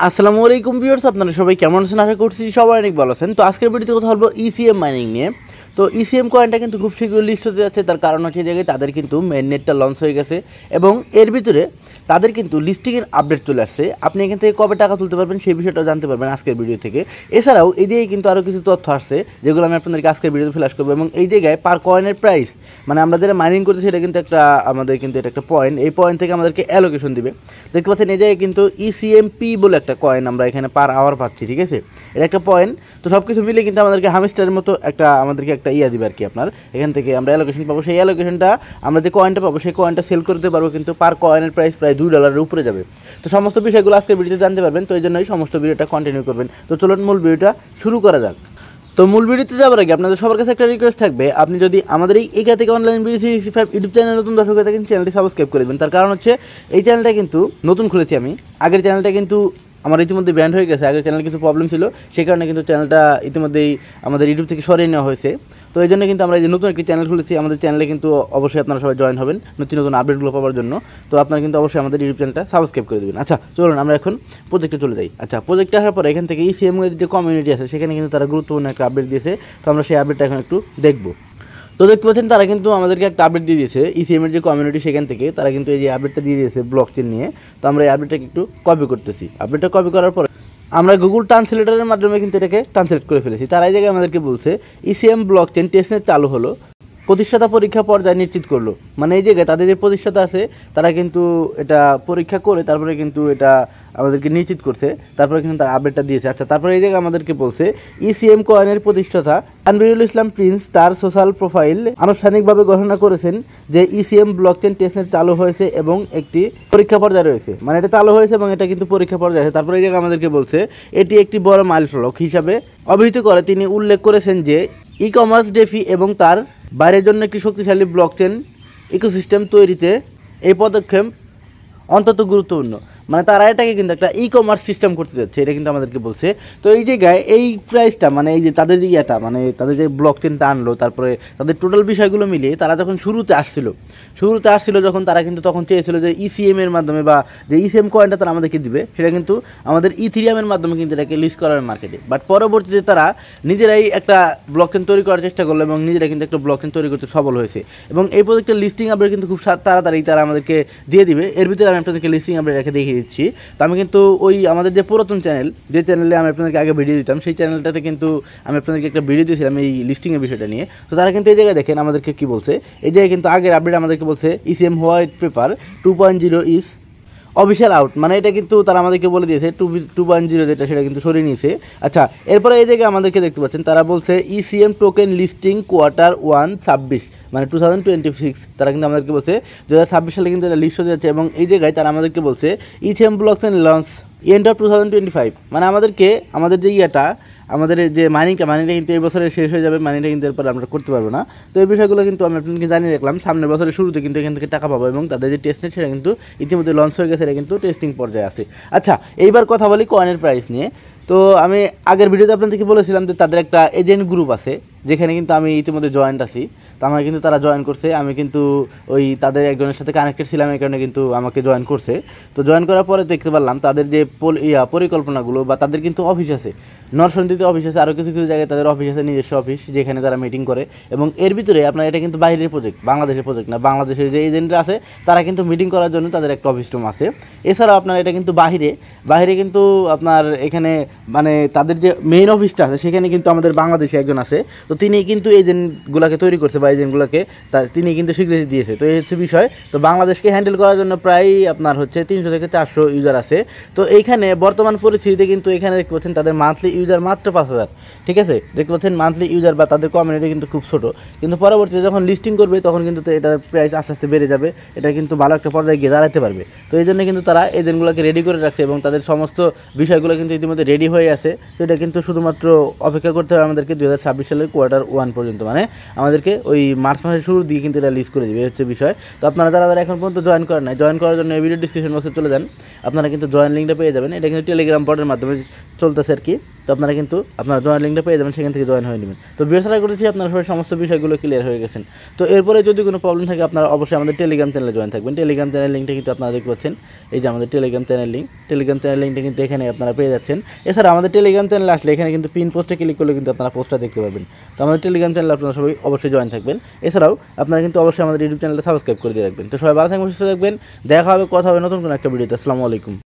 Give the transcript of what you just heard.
আসসালামু আলাইকুম ভিউয়ার্স, আপনারা সবাই কেমন আছেন? আশা করছি সবাই অনেক ভালো আছেন। তো আজকের ভিডিওতে কথা বলবো ইসিএম মাইনিং নিয়ে। তো ইসিএম কয়েনটা কিন্তু খুব শীঘ্রই লিস্ট হতে যাচ্ছে। তার কারণ হচ্ছে এই জায়গায় তাদের কিন্তু মেইন নেটটা লঞ্চ হয়ে গেছে এবং এর ভিতরে তাদের কিন্তু লিস্টিংয়ের আপডেট চলে আসছে। আপনি এখান থেকে কবে টাকা তুলতে পারবেন সেই বিষয়টাও জানতে পারবেন আজকের ভিডিও থেকে। এছাড়াও এই দিকে কিন্তু আরও কিছু তথ্য আসছে যেগুলো আমি আপনাদেরকে আজকের ভিডিওতে ফ্ল্যাশ করবো। এবং এই জায়গায় পার কয়েনের প্রাইস, মানে আমরা যারা মাইনিং করতেছি এটা কিন্তু একটা আমাদের কিন্তু এটা একটা পয়েন্ট, এই পয়েন্ট থেকে আমাদেরকে অ্যালোকেশন দিবে। দেখতে পাচ্ছেন এই জায়গায় কিন্তু ইসিএমপি বলে একটা কয়েন আমরা এখানে পার আওয়ার পাচ্ছি, ঠিক আছে? এটা একটা পয়েন্ট। তো সব কিছু মিলে কিন্তু আমাদেরকে হামস্টারের মতো আমাদেরকে একটা দিবে আর কি। আপনার এখান থেকে আমরা অ্যালোকেশন পাবো, সেই অ্যালোকেশনটা আমরা যে কয়েনটা পাবো সেই কয়েনটা সেল করতে পারবো, কিন্তু পার কয়েনের প্রাইস প্রায় $2 উপরে যাবে। তো সমস্ত বিষয়গুলো আজকের ভিডিওতে জানতে পারবেন। তো এই জন্যই সমস্ত ভিডিওটা কন্টিনিউ করবেন। তো চলুন মূল ভিডিওটা শুরু করা যাক। তো মূল ভিডিওতে যাওয়ার আগে আপনাদের সবার কাছে একটা রিকোয়েস্ট থাকবে, আপনি যদি আমাদের এই একা থেকে অনলাইন BD365 ইউটিউব চ্যানেল নতুন দর্শক হয়ে থাকেন, চ্যানেলটি সাবস্ক্রাইব করে দেবেন। তার কারণ হচ্ছে এই চ্যানেলটা কিন্তু নতুন খুলেছি আমি। আগের চ্যানেলটা কিন্তু আমার ইতিমধ্যে ব্যান্ড হয়ে গেছে। আগের চ্যানেলে কিছু প্রবলেম ছিল, সেই কারণে কিন্তু চ্যানেলটা ইতিমধ্যেই আমাদের ইউটিউব থেকে সরিয়ে নেওয়া হয়েছে। তো এই জন্য কিন্তু আমরা এই যে নতুন একটি চ্যানেল খুলেছি, আমাদের চ্যানেলে কিন্তু অবশ্যই আপনারা সবাই জয়েন হবেন নতুন নতুন আপডেটগুলো পাওয়ার জন্য। তো আপনারা কিন্তু অবশ্যই আমাদের ইউটিউব চ্যানেলটা সাবস্ক্রাইব করে দেবেন। আচ্ছা চলুন আমরা এখন প্রজেক্টে চলে যাই। আচ্ছা, প্রজেক্টে আসার পরে এখান থেকে ইসিএম এর যে কমিউনিটি আছে সেখানে কিন্তু তারা গুরুত্বপূর্ণ একটা আপডেট দিয়েছে। তো আমরা সেই আপডেটটা এখন একটু দেখবো। তো দেখতে পাচ্ছেন তারা কিন্তু আমাদেরকে একটা আপডেট দিয়ে দিয়েছে ইসিএম এর যে কমিউনিটি, সেখান থেকে তারা কিন্তু এই যে আপডেটটা দিয়ে দিয়েছে ব্লকচেন নিয়ে। তো আমরা এই আপডেটটাকে একটু কপি করতেছি। আপডেটটা কপি করার পর আমরা গুগল ট্রান্সলেটরের মাধ্যমে কিন্তু এটাকে ট্রান্সলেট করে ফেলেছি। তারা এই জায়গায় আমাদেরকে বলছে ইসিএম ব্লকচেন টেস্টনেট চালু হলো, প্রতিষ্ঠাতা পরীক্ষা পর্যায়ে নিশ্চিত করলো। মানে এই জায়গায় তাদের যে প্রতিষ্ঠাতা আছে তারা কিন্তু এটা পরীক্ষা করে তারপরে কিন্তু এটা আমাদেরকে নিশ্চিত করছে, তারপরে কিন্তু তার আপডেটটা দিয়েছে। আচ্ছা, তারপরে এই জায়গায় আমাদেরকে বলছে ইসিএম কয়েনের প্রতিষ্ঠাতা তানভীরুল ইসলাম প্রিন্স তার সোশ্যাল প্রোফাইল আনুষ্ঠানিকভাবে ঘোষণা করেছেন যে ইসিএম ব্লকচেন টেস্টনেট চালু হয়েছে এবং একটি পরীক্ষা পর্যায়ে রয়েছে। মানে এটা চালু হয়েছে এবং এটা কিন্তু পরীক্ষা পর্যায়ে আছে। তারপরে এই জায়গায় আমাদেরকে বলছে এটি একটি বড় মাইলফলক হিসাবে অভিহিত করে তিনি উল্লেখ করেছেন যে ই কমার্স ডেফি এবং তার বাইরের জন্য একটি শক্তিশালী ব্লকচেন ইকোসিস্টেম তৈরিতে এই পদক্ষেপ অন্তত গুরুত্বপূর্ণ। মানে তারা এটাকে কিন্তু একটা ই কমার্স সিস্টেম করতে যাচ্ছে, এটা কিন্তু আমাদেরকে বলছে। তো এই জায়গায় এই প্রাইসটা, মানে এই যে তাদের যে মানে তাদের যে ব্লকচেনটা আনলো, তারপরে তাদের টোটাল বিষয়গুলো মিলিয়ে তারা যখন শুরুতে আসছিল যখন তারা কিন্তু তখন চেয়েছিল যে ইসিএম এর মাধ্যমে বা যে ইসিএম কয়েনটা তারা আমাদেরকে দিবে সেটা কিন্তু আমাদের ইথিরিয়ামের মাধ্যমে কিন্তু এটাকে লিস্ট করার মার্কেটে। বাট পরবর্তীতে তারা নিজেরাই একটা ব্লকচেন তৈরি করার চেষ্টা করলো এবং নিজেরা কিন্তু একটা ব্লকচেন তৈরি করতে সফল হয়েছে। এবং এই প্রজেক্টের লিস্টিং আপডেট কিন্তু খুব তাড়াতাড়ি তারা আমাদেরকে দিয়ে দিবে। এর ভিতরে আমি আপনাদেরকে লিস্টিং আপডেট রেখে দেখিয়ে দিচ্ছি। তো আমি কিন্তু ওই আমাদের যে পুরাতন চ্যানেল, যে চ্যানেলে আমি আপনাদেরকে আগে ভিডিও দিতাম, সেই চ্যানেলটাতে কিন্তু আমি আপনাদেরকে একটা ভিডিও দিয়েছিলাম এই লিস্টিংয়ের বিষয়টা নিয়ে। তো তারা কিন্তু এই জায়গায় দেখেন আমাদেরকে কী বলছে। এই জায়গায় কিন্তু আগের আপডেট আমাদেরকে বলছে ECM white paper 2.0 is official out. মানে এটা কিন্তু তারা আমাদেরকে বলে দিয়েছে 2.0 যেটা সেটা কিন্তু সরিয়ে নিয়েছে। আচ্ছা, এরপরে এই জায়গায় আমাদেরকে দেখতে পাচ্ছেন তারা বলছে ইসিএম টোকেন লিস্টিং Q1 26 মানে 2026। তারা কিন্তু আমাদেরকে বলছে 2026 সালে কিন্তু এটা লিস্ট হতে যাচ্ছে। এবং এই জায়গায় তারা আমাদেরকে বলছে ECM blockchain launch end of 2025। মানে আমাদেরকে আমাদের যে আমাদের যে মাইনিংটা কিন্তু এই বছরে শেষ হয়ে যাবে। মাইনিংটা কিন্তু এরপর আমরা করতে পারবো না। তো এই বিষয়গুলো কিন্তু আমি আপনাদেরকে জানিয়ে রাখলাম। সামনের বছরের শুরুতে কিন্তু এখান থেকে টাকা পাবো এবং তাদের যে টেস্টনেট সেটা কিন্তু ইতিমধ্যে লঞ্চ হয়ে গেছে, এটা কিন্তু টেস্টিং পর্যায়ে আছে। আচ্ছা, এইবার কথা বলি কয়েনের প্রাইস নিয়ে। তো আমি আগের ভিডিওতে আপনাদেরকে বলেছিলাম যে তাদের একটা এজেন্ট গ্রুপ আছে যেখানে কিন্তু আমি ইতিমধ্যে জয়েন্ট আছি। তো আমাকে কিন্তু তারা জয়েন করছে, আমি কিন্তু ওই তাদের একজনের সাথে কানেক্টেড ছিলাম, এই কারণে কিন্তু আমাকে জয়েন করছে। তো জয়েন করার পরে দেখতে পারলাম তাদের যে পরিকল্পনাগুলো বা তাদের কিন্তু অফিস আছে, নরসন্দিতে অফিস আছে, আরও কিছু কিছু জায়গায় তাদের অফিস আছে, নিজস্ব অফিস, যেখানে তারা মিটিং করে। এবং এর ভিতরে আপনার এটা কিন্তু বাইরের প্রজেক্ট, বাংলাদেশের প্রজেক্ট না। বাংলাদেশের যে এজেন্টরা আছে তারা কিন্তু মিটিং করার জন্য তাদের একটা অফিস রুম আছে। এছাড়াও আপনার এটা কিন্তু বাইরে কিন্তু আপনার এখানে মানে তাদের যে মেইন অফিসটা আছে সেখানে কিন্তু আমাদের বাংলাদেশে একজন আছে। তো তিনি কিন্তু এজেন্টগুলোকে তৈরি করছে বা এজেন্টগুলোকে তিনি কিন্তু স্বীকৃতি দিয়েছে। তো এই হচ্ছে বিষয়। তো বাংলাদেশকে হ্যান্ডেল করার জন্য প্রায় আপনার হচ্ছে 300 থেকে 400 ইউজার আছে। তো এইখানে বর্তমান পরিস্থিতিতে কিন্তু এখানে দেখতে পাচ্ছেন তাদের মান্থলি ইউজার মাত্র 5000। ঠিক আছে, দেখতে পাচ্ছেন মান্থলি ইউজার বা তাদের কমিউনিটি কিন্তু খুব ছোটো। কিন্তু পরবর্তীতে যখন লিস্টিং করবে তখন কিন্তু এটার প্রাইস আস্তে আস্তে বেড়ে যাবে, এটা কিন্তু ভালো একটা পর্যায়ে গিয়ে দাঁড়াতে পারবে। তো এই জন্য কিন্তু তারা এজেন্টগুলোকে রেডি করে রাখছে এবং তাদের সমস্ত বিষয়গুলো কিন্তু ইতিমধ্যে রেডি হয়ে আছে। তো এটা কিন্তু শুধুমাত্র অপেক্ষা করতে হবে আমাদেরকে 2026 সালের Q1 পর্যন্ত। মানে আমাদেরকে ওই মার্চ মাসের শুরুর দিকে কিন্তু এটা লিস্ট করে দেবে, হচ্ছে বিষয়। তো আপনারা যারা এখন পর্যন্ত জয়েন করেন নাই, জয়েন করার জন্য এই ভিডিও ডিসক্রিপশন বক্সে চলে যান, আপনারা কিন্তু জয়েন লিঙ্কটা পেয়ে যাবেন। এটা কিন্তু টেলিগ্রাম বটের মাধ্যমে চলতেছে আর কি। তো আপনারা কিন্তু আপনার জয়েন লিঙ্কটা পেয়ে যাবেন, সেখান থেকে জয়েন হয়ে নেবেন। তো বিবেচনা করেছি আপনারা সবাই সমস্ত বিষয়গুলো ক্লিয়ার হয়ে গেছেন। তো এরপরে যদি কোনো প্রবলেম থাকে আপনারা অবশ্যই আমাদের টেলিগ্রাম চ্যানেলে জয়েন থাকবেন। টেলিগ্রাম চ্যানেল লিঙ্কটা কিন্তু আপনারা দেখতে পাচ্ছেন, এই যে আমাদের টেলিগ্রাম চ্যানেল লিঙ্কটা কিন্তু এখানে আপনারা পেয়ে যাচ্ছেন। এছাড়া আমাদের টেলিগ্রাম চ্যানেলে আসলে এখানে কিন্তু পিন পোস্টে ক্লিক করলে কিন্তু আপনারা পোস্টটা দেখতে পাবেন। তো আমাদের টেলিগ্রাম চ্যানেলে আপনারা সবাই অবশ্যই জয়েন থাকবেন। এছাড়াও আপনারা কিন্তু অবশ্যই আমাদের ইউটিউব চ্যানেলটা সাবস্ক্রাইব করে দিয়ে রাখবেন। তো সবাই ভালো থাকবেন, সুস্থ থাকবেন, দেখা হবে, কথা হবে নতুন কোনো একটা ভিডিওতে। আসসালামু আলাইকুম।